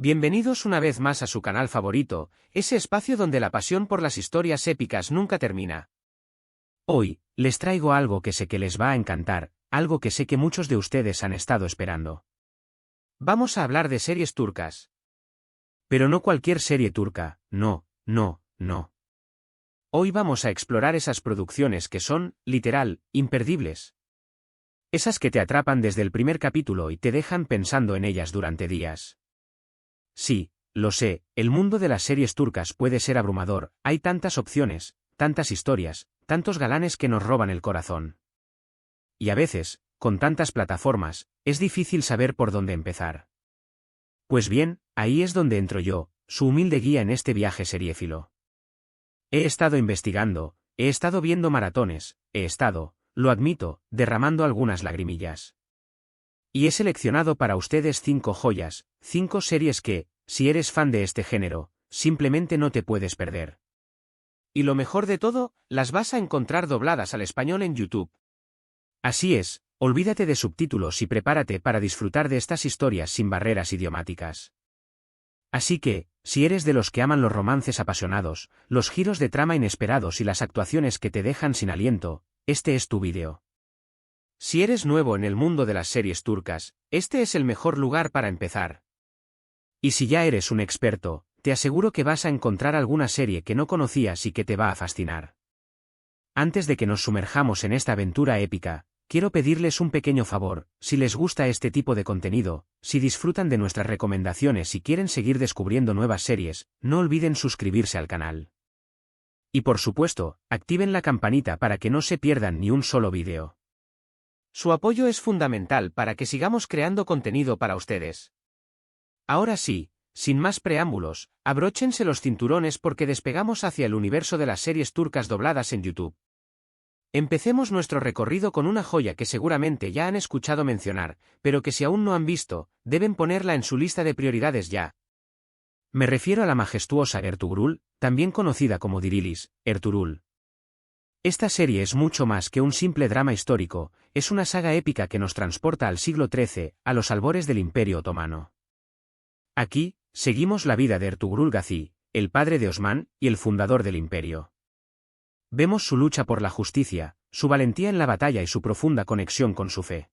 Bienvenidos una vez más a su canal favorito, ese espacio donde la pasión por las historias épicas nunca termina. Hoy, les traigo algo que sé que les va a encantar, algo que sé que muchos de ustedes han estado esperando. Vamos a hablar de series turcas. Pero no cualquier serie turca, no. Hoy vamos a explorar esas producciones que son, literal, imperdibles. Esas que te atrapan desde el primer capítulo y te dejan pensando en ellas durante días. Sí, lo sé, el mundo de las series turcas puede ser abrumador, hay tantas opciones, tantas historias, tantos galanes que nos roban el corazón. Y a veces, con tantas plataformas, es difícil saber por dónde empezar. Pues bien, ahí es donde entro yo, su humilde guía en este viaje seriéfilo. He estado investigando, he estado viendo maratones, lo admito, derramando algunas lagrimillas. Y he seleccionado para ustedes 5 joyas, 5 series que, si eres fan de este género, simplemente no te puedes perder. Y lo mejor de todo, las vas a encontrar dobladas al español en YouTube. Así es, olvídate de subtítulos y prepárate para disfrutar de estas historias sin barreras idiomáticas. Así que, si eres de los que aman los romances apasionados, los giros de trama inesperados y las actuaciones que te dejan sin aliento, este es tu vídeo. Si eres nuevo en el mundo de las series turcas, este es el mejor lugar para empezar. Y si ya eres un experto, te aseguro que vas a encontrar alguna serie que no conocías y que te va a fascinar. Antes de que nos sumerjamos en esta aventura épica, quiero pedirles un pequeño favor: si les gusta este tipo de contenido, si disfrutan de nuestras recomendaciones y quieren seguir descubriendo nuevas series, no olviden suscribirse al canal. Y por supuesto, activen la campanita para que no se pierdan ni un solo vídeo. Su apoyo es fundamental para que sigamos creando contenido para ustedes. Ahora sí, sin más preámbulos, abróchense los cinturones porque despegamos hacia el universo de las series turcas dobladas en YouTube. Empecemos nuestro recorrido con una joya que seguramente ya han escuchado mencionar, pero que si aún no han visto, deben ponerla en su lista de prioridades ya. Me refiero a la majestuosa Ertugrul, también conocida como Dirilis, Ertugrul. Esta serie es mucho más que un simple drama histórico, es una saga épica que nos transporta al siglo XIII, a los albores del Imperio Otomano. Aquí, seguimos la vida de Ertugrul Gazi, el padre de Osman y el fundador del imperio. Vemos su lucha por la justicia, su valentía en la batalla y su profunda conexión con su fe.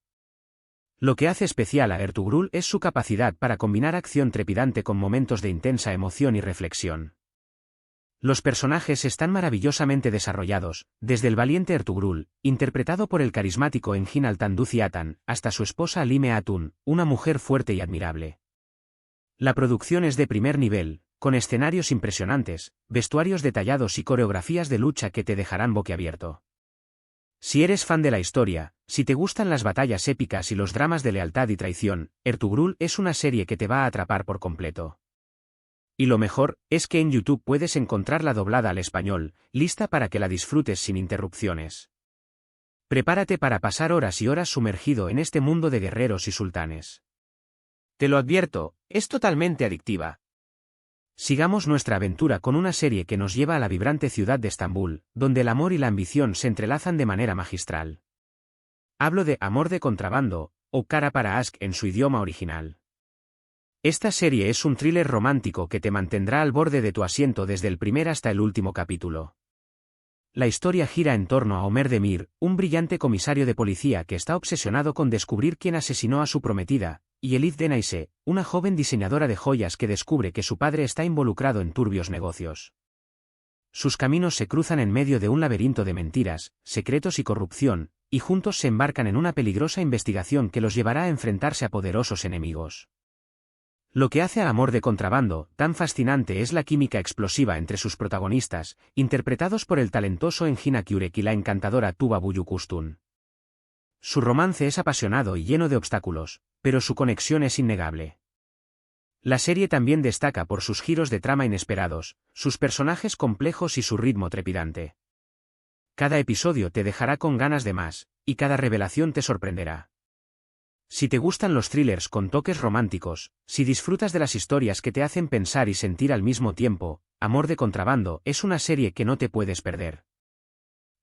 Lo que hace especial a Ertugrul es su capacidad para combinar acción trepidante con momentos de intensa emoción y reflexión. Los personajes están maravillosamente desarrollados, desde el valiente Ertugrul, interpretado por el carismático Engin Altan Duzi Atan, hasta su esposa Halime Hatun, una mujer fuerte y admirable. La producción es de primer nivel, con escenarios impresionantes, vestuarios detallados y coreografías de lucha que te dejarán boquiabierto. Si eres fan de la historia, si te gustan las batallas épicas y los dramas de lealtad y traición, Ertugrul es una serie que te va a atrapar por completo. Y lo mejor, es que en YouTube puedes encontrarla doblada al español, lista para que la disfrutes sin interrupciones. Prepárate para pasar horas y horas sumergido en este mundo de guerreros y sultanes. Te lo advierto, es totalmente adictiva. Sigamos nuestra aventura con una serie que nos lleva a la vibrante ciudad de Estambul, donde el amor y la ambición se entrelazan de manera magistral. Hablo de Amor de Contrabando, o Kara para Aşk en su idioma original. Esta serie es un thriller romántico que te mantendrá al borde de tu asiento desde el primer hasta el último capítulo. La historia gira en torno a Ömer Demir, un brillante comisario de policía que está obsesionado con descubrir quién asesinó a su prometida, y Elif Denayse, una joven diseñadora de joyas que descubre que su padre está involucrado en turbios negocios. Sus caminos se cruzan en medio de un laberinto de mentiras, secretos y corrupción, y juntos se embarcan en una peligrosa investigación que los llevará a enfrentarse a poderosos enemigos. Lo que hace a Amor de Contrabando tan fascinante es la química explosiva entre sus protagonistas, interpretados por el talentoso Engin Akyurek y la encantadora Tuba Büyüküstün. Su romance es apasionado y lleno de obstáculos, pero su conexión es innegable. La serie también destaca por sus giros de trama inesperados, sus personajes complejos y su ritmo trepidante. Cada episodio te dejará con ganas de más, y cada revelación te sorprenderá. Si te gustan los thrillers con toques románticos, si disfrutas de las historias que te hacen pensar y sentir al mismo tiempo, Amor de Contrabando es una serie que no te puedes perder.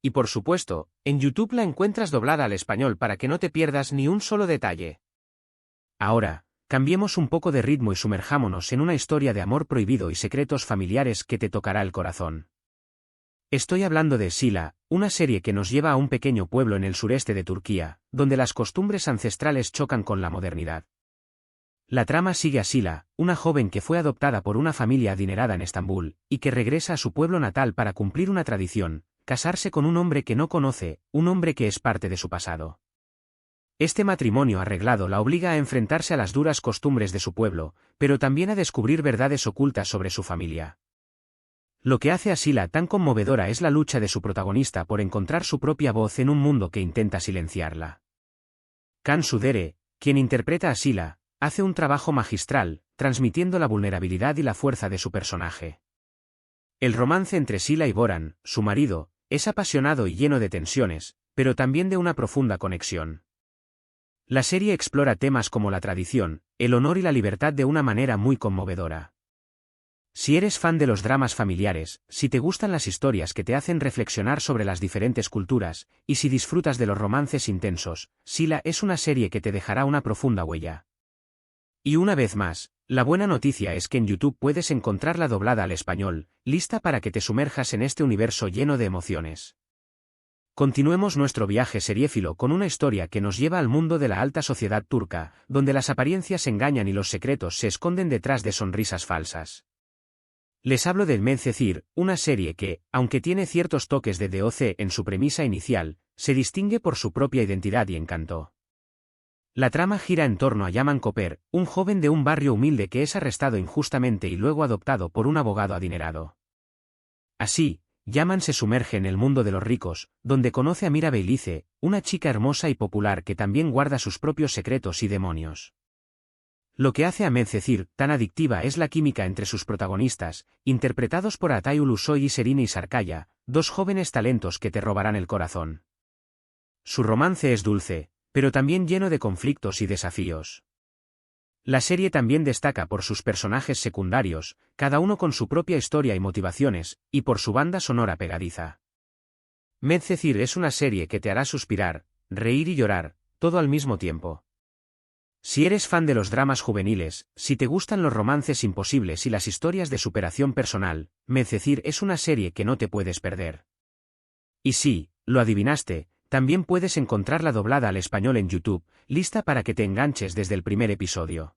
Y por supuesto, en YouTube la encuentras doblada al español para que no te pierdas ni un solo detalle. Ahora, Cambiemos un poco de ritmo y sumerjámonos en una historia de amor prohibido y secretos familiares que te tocará el corazón. Estoy hablando de Sila, una serie que nos lleva a un pequeño pueblo en el sureste de Turquía, donde las costumbres ancestrales chocan con la modernidad. La trama sigue a Sila, una joven que fue adoptada por una familia adinerada en Estambul, y que regresa a su pueblo natal para cumplir una tradición, casarse con un hombre que no conoce, un hombre que es parte de su pasado. Este matrimonio arreglado la obliga a enfrentarse a las duras costumbres de su pueblo, pero también a descubrir verdades ocultas sobre su familia. Lo que hace a Sila tan conmovedora es la lucha de su protagonista por encontrar su propia voz en un mundo que intenta silenciarla. Can Sudere, quien interpreta a Sila, hace un trabajo magistral, transmitiendo la vulnerabilidad y la fuerza de su personaje. El romance entre Sila y Boran, su marido, es apasionado y lleno de tensiones, pero también de una profunda conexión. La serie explora temas como la tradición, el honor y la libertad de una manera muy conmovedora. Si eres fan de los dramas familiares, si te gustan las historias que te hacen reflexionar sobre las diferentes culturas, y si disfrutas de los romances intensos, Sila es una serie que te dejará una profunda huella. Y una vez más, la buena noticia es que en YouTube puedes encontrarla doblada al español, lista para que te sumerjas en este universo lleno de emociones. Continuemos nuestro viaje seriéfilo con una historia que nos lleva al mundo de la alta sociedad turca, donde las apariencias engañan y los secretos se esconden detrás de sonrisas falsas. Les hablo de Medcezir, una serie que, aunque tiene ciertos toques de DOC en su premisa inicial, se distingue por su propia identidad y encanto. La trama gira en torno a Yaman Koper, un joven de un barrio humilde que es arrestado injustamente y luego adoptado por un abogado adinerado. Así, Yaman se sumerge en el mundo de los ricos, donde conoce a Mira Beylice, una chica hermosa y popular que también guarda sus propios secretos y demonios. Lo que hace a Medcezir tan adictiva es la química entre sus protagonistas, interpretados por Atay Ulusoy y Serine Sarkaya, dos jóvenes talentos que te robarán el corazón. Su romance es dulce, pero también lleno de conflictos y desafíos. La serie también destaca por sus personajes secundarios, cada uno con su propia historia y motivaciones, y por su banda sonora pegadiza. Medcezir es una serie que te hará suspirar, reír y llorar, todo al mismo tiempo. Si eres fan de los dramas juveniles, si te gustan los romances imposibles y las historias de superación personal, Medcezir es una serie que no te puedes perder. Y sí, lo adivinaste, también puedes encontrarla doblada al español en YouTube, lista para que te enganches desde el primer episodio.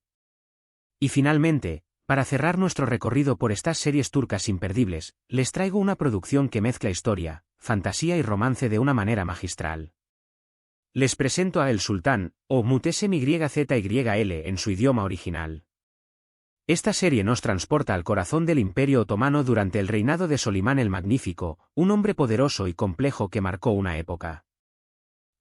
Y finalmente, para cerrar nuestro recorrido por estas series turcas imperdibles, les traigo una producción que mezcla historia, fantasía y romance de una manera magistral. Les presento a El Sultán, o Muhteşem Yzyl en su idioma original. Esta serie nos transporta al corazón del Imperio Otomano durante el reinado de Solimán el Magnífico, un hombre poderoso y complejo que marcó una época.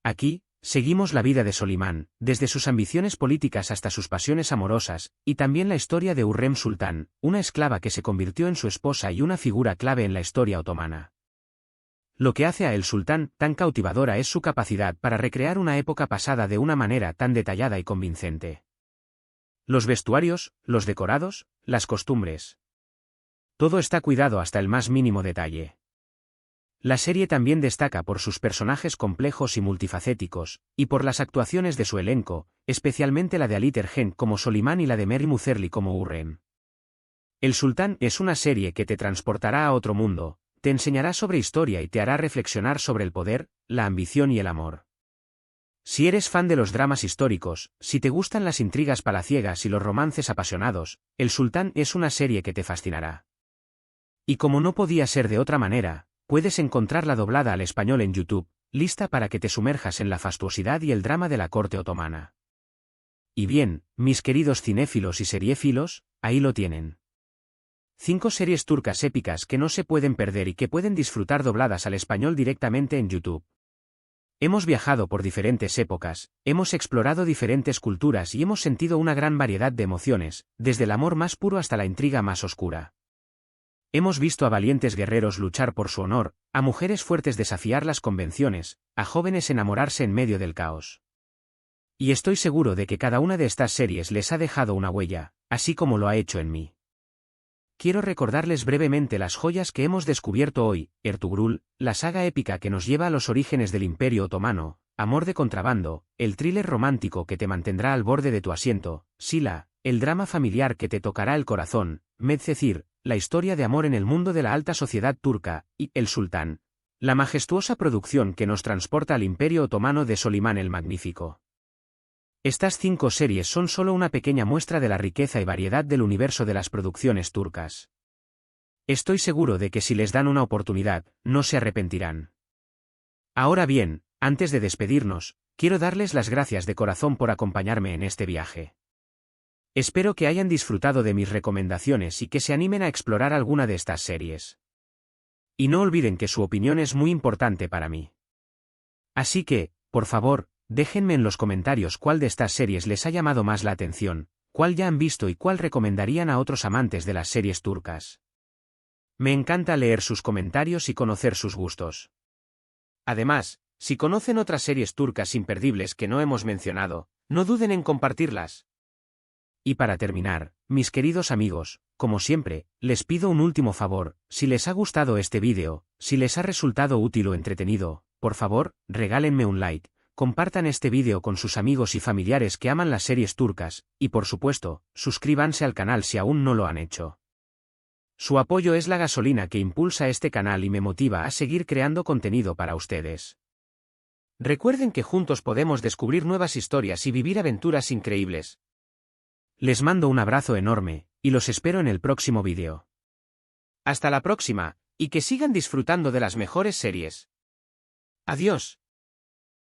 Aquí, seguimos la vida de Solimán, desde sus ambiciones políticas hasta sus pasiones amorosas, y también la historia de Hürrem Sultán, una esclava que se convirtió en su esposa y una figura clave en la historia otomana. Lo que hace a El Sultán tan cautivadora es su capacidad para recrear una época pasada de una manera tan detallada y convincente. Los vestuarios, los decorados, las costumbres. Todo está cuidado hasta el más mínimo detalle. La serie también destaca por sus personajes complejos y multifacéticos, y por las actuaciones de su elenco, especialmente la de Ali Tergen como Solimán y la de Mary Muzerli como Hürrem. El Sultán es una serie que te transportará a otro mundo, te enseñará sobre historia y te hará reflexionar sobre el poder, la ambición y el amor. Si eres fan de los dramas históricos, si te gustan las intrigas palaciegas y los romances apasionados, El Sultán es una serie que te fascinará. Y como no podía ser de otra manera, puedes encontrarla doblada al español en YouTube, lista para que te sumerjas en la fastuosidad y el drama de la corte otomana. Y bien, mis queridos cinéfilos y seriéfilos, ahí lo tienen. 5 series turcas épicas que no se pueden perder y que pueden disfrutar dobladas al español directamente en YouTube. Hemos viajado por diferentes épocas, hemos explorado diferentes culturas y hemos sentido una gran variedad de emociones, desde el amor más puro hasta la intriga más oscura. Hemos visto a valientes guerreros luchar por su honor, a mujeres fuertes desafiar las convenciones, a jóvenes enamorarse en medio del caos. Y estoy seguro de que cada una de estas series les ha dejado una huella, así como lo ha hecho en mí. Quiero recordarles brevemente las joyas que hemos descubierto hoy: Ertugrul, la saga épica que nos lleva a los orígenes del Imperio Otomano; amor de contrabando, el thriller romántico que te mantendrá al borde de tu asiento, Sila, el drama familiar que te tocará el corazón, Medcezir, la historia de amor en el mundo de la alta sociedad turca, y El Sultán, la majestuosa producción que nos transporta al Imperio Otomano de Solimán el Magnífico. Estas 5 series son solo una pequeña muestra de la riqueza y variedad del universo de las producciones turcas. Estoy seguro de que si les dan una oportunidad, no se arrepentirán. Ahora bien, antes de despedirnos, quiero darles las gracias de corazón por acompañarme en este viaje. Espero que hayan disfrutado de mis recomendaciones y que se animen a explorar alguna de estas series. Y no olviden que su opinión es muy importante para mí. Así que, por favor, déjenme en los comentarios cuál de estas series les ha llamado más la atención, cuál ya han visto y cuál recomendarían a otros amantes de las series turcas. Me encanta leer sus comentarios y conocer sus gustos. Además, si conocen otras series turcas imperdibles que no hemos mencionado, no duden en compartirlas. Y para terminar, mis queridos amigos, como siempre, les pido un último favor: si les ha gustado este vídeo, si les ha resultado útil o entretenido, por favor, regálenme un like, compartan este vídeo con sus amigos y familiares que aman las series turcas, y por supuesto, suscríbanse al canal si aún no lo han hecho. Su apoyo es la gasolina que impulsa este canal y me motiva a seguir creando contenido para ustedes. Recuerden que juntos podemos descubrir nuevas historias y vivir aventuras increíbles. Les mando un abrazo enorme, y los espero en el próximo vídeo. Hasta la próxima, y que sigan disfrutando de las mejores series. Adiós.